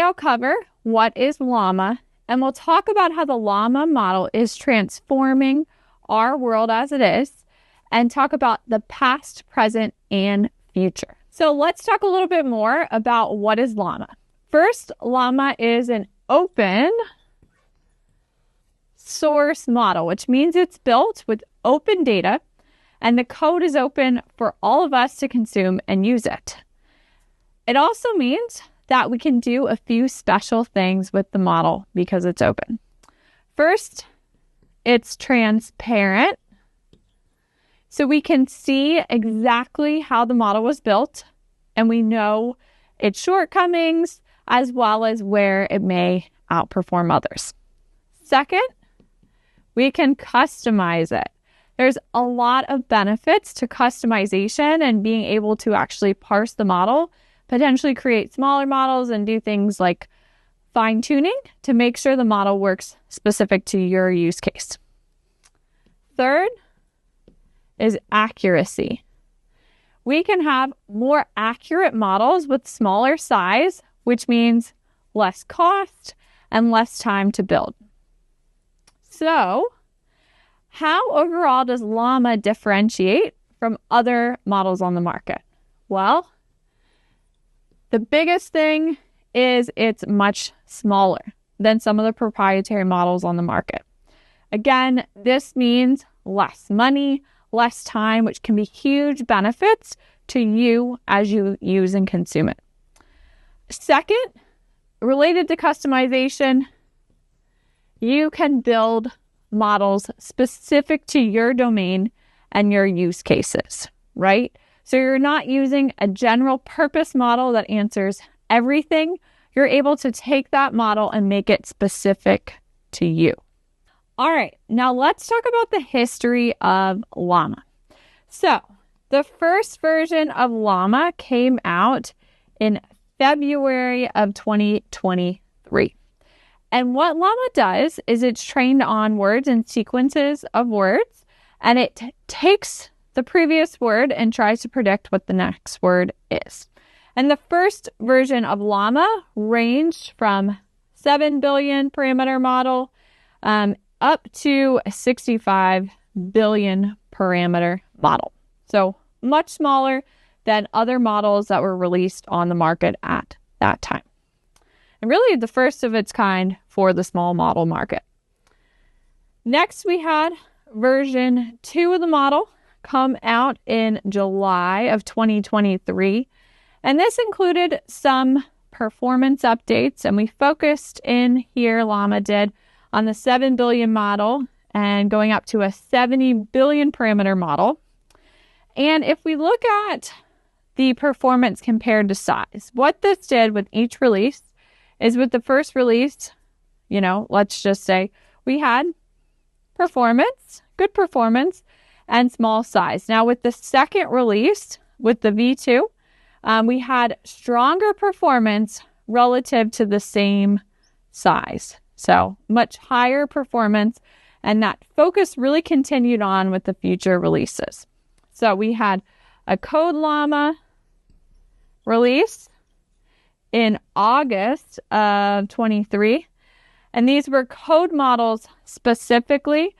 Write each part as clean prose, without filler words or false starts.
I'll cover what is LLaMA, and we'll talk about how the LLaMA model is transforming our world as it is, and talk about the past, present, and future. So let's talk a little bit more about what is LLaMA. First, LLaMA is an open source model, which means it's built with open data, and the code is open for all of us to consume and use it. It also means that we can do a few special things with the model because it's open. First, it's transparent, so we can see exactly how the model was built, and we know its shortcomings as well as where it may outperform others. Second, we can customize it. There's a lot of benefits to customization and being able to actually parse the model, potentially create smaller models and do things like fine-tuning to make sure the model works specific to your use case. Third is accuracy. We can have more accurate models with smaller size, which means less cost and less time to build. So, how overall does LLaMA differentiate from other models on the market? Well, the biggest thing is it's much smaller than some of the proprietary models on the market. Again, this means less money, less time, which can be huge benefits to you as you use and consume it. Second, related to customization, you can build models specific to your domain and your use cases, right? So you're not using a general purpose model that answers everything. You're able to take that model and make it specific to you. All right, now let's talk about the history of LLaMA. So the first version of LLaMA came out in February of 2023. And what LLaMA does is it's trained on words and sequences of words, and it takes the previous word and tries to predict what the next word is. And the first version of LLaMA ranged from 7 billion parameter model up to a 65 billion parameter model. So much smaller than other models that were released on the market at that time. And really the first of its kind for the small model market. Next, we had version 2 of the model come out in July of 2023. And this included some performance updates. And we focused in here, LLaMA did, on the 7 billion model and going up to a 70 billion parameter model. And if we look at the performance compared to size, what this did with each release is with the first release, let's just say we had good performance, and small size. Now with the second release, with the V2, we had stronger performance relative to the same size. So much higher performance, and that focus really continued on with the future releases. So we had a code LLaMA release in August of 23, and these were code models specifically,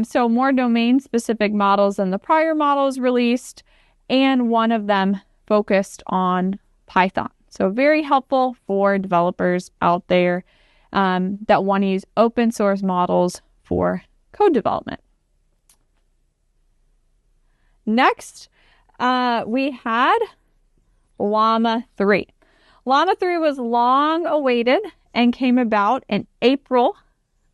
so more domain-specific models than the prior models released, and one of them focused on Python. So very helpful for developers out there that want to use open source models for code development. Next, we had LLaMA 3. LLaMA 3 was long awaited and came about in April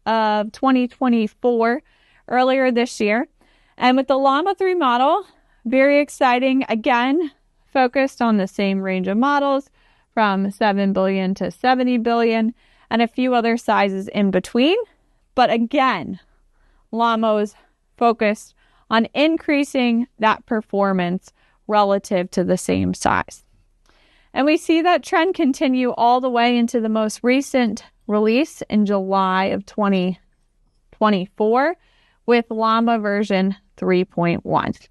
of 2024, earlier this year. And with the LLaMA 3 model, very exciting, again, focused on the same range of models from 7 billion to 70 billion and a few other sizes in between. But again, LLaMA was focused on increasing that performance relative to the same size. And we see that trend continue all the way into the most recent release in July of 2024 with LLaMA version 3.1.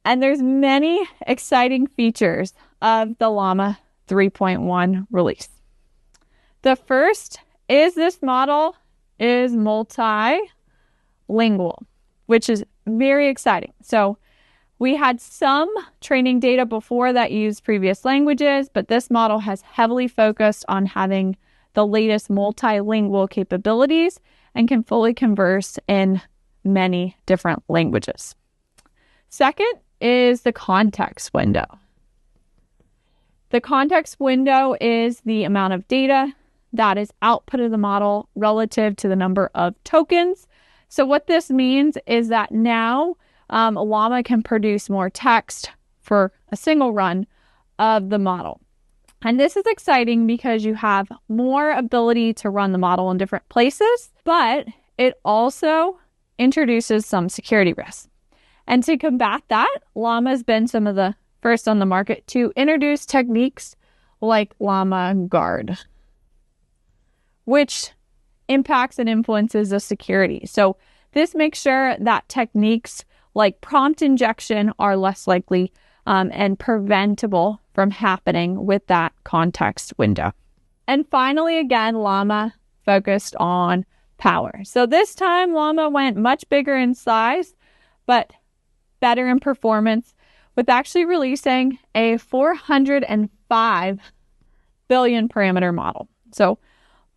And there's many exciting features of the LLaMA 3.1 release. The first is this model is multilingual, which is very exciting. So we had some training data before that used previous languages, but this model has heavily focused on having the latest multilingual capabilities and can fully converse in many different languages. Second is the context window. The context window is the amount of data that is output of the model relative to the number of tokens. So what this means is that now LLaMA can produce more text for a single run of the model. And this is exciting because you have more ability to run the model in different places, but it also introduces some security risks. And to combat that, LLaMA has been some of the first on the market to introduce techniques like LLaMA Guard, which impacts and influences the security. So this makes sure that techniques like prompt injection are less likely and preventable from happening with that context window. And finally, again, LLaMA focused on power. So this time, LLaMA went much bigger in size, but better in performance, with actually releasing a 405 billion parameter model. So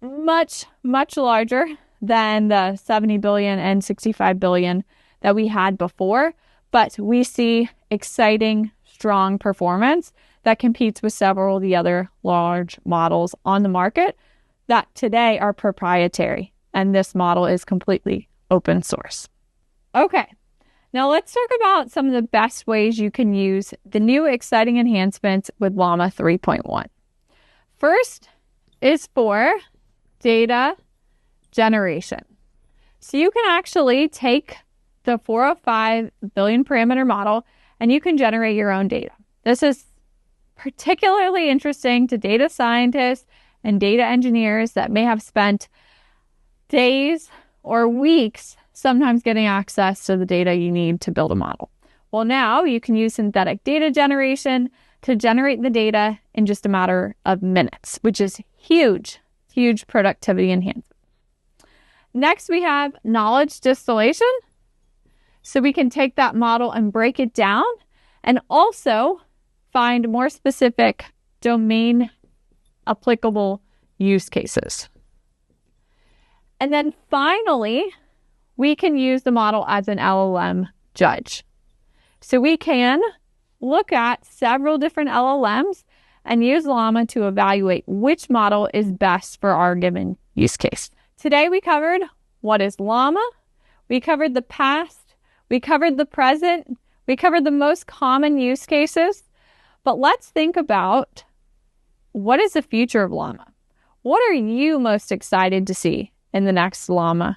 much, much larger than the 70 billion and 65 billion that we had before, but we see exciting, strong performance that competes with several of the other large models on the market that today are proprietary, and this model is completely open source. Okay, now let's talk about some of the best ways you can use the new exciting enhancements with LLaMA 3.1. First is for data generation. So you can actually take the 405 billion parameter model and you can generate your own data. This is particularly interesting to data scientists and data engineers that may have spent days or weeks sometimes getting access to the data you need to build a model. Well, now you can use synthetic data generation to generate the data in just a matter of minutes, which is huge productivity enhancement. Next, we have knowledge distillation. So we can take that model and break it down and also find more specific domain applicable use cases. And then finally, we can use the model as an LLM judge. So we can look at several different LLMs and use LLaMA to evaluate which model is best for our given use case. Today we covered what is LLaMA, we covered the past, we covered the present, we covered the most common use cases, but let's think about what is the future of LLaMA? What are you most excited to see in the next LLaMA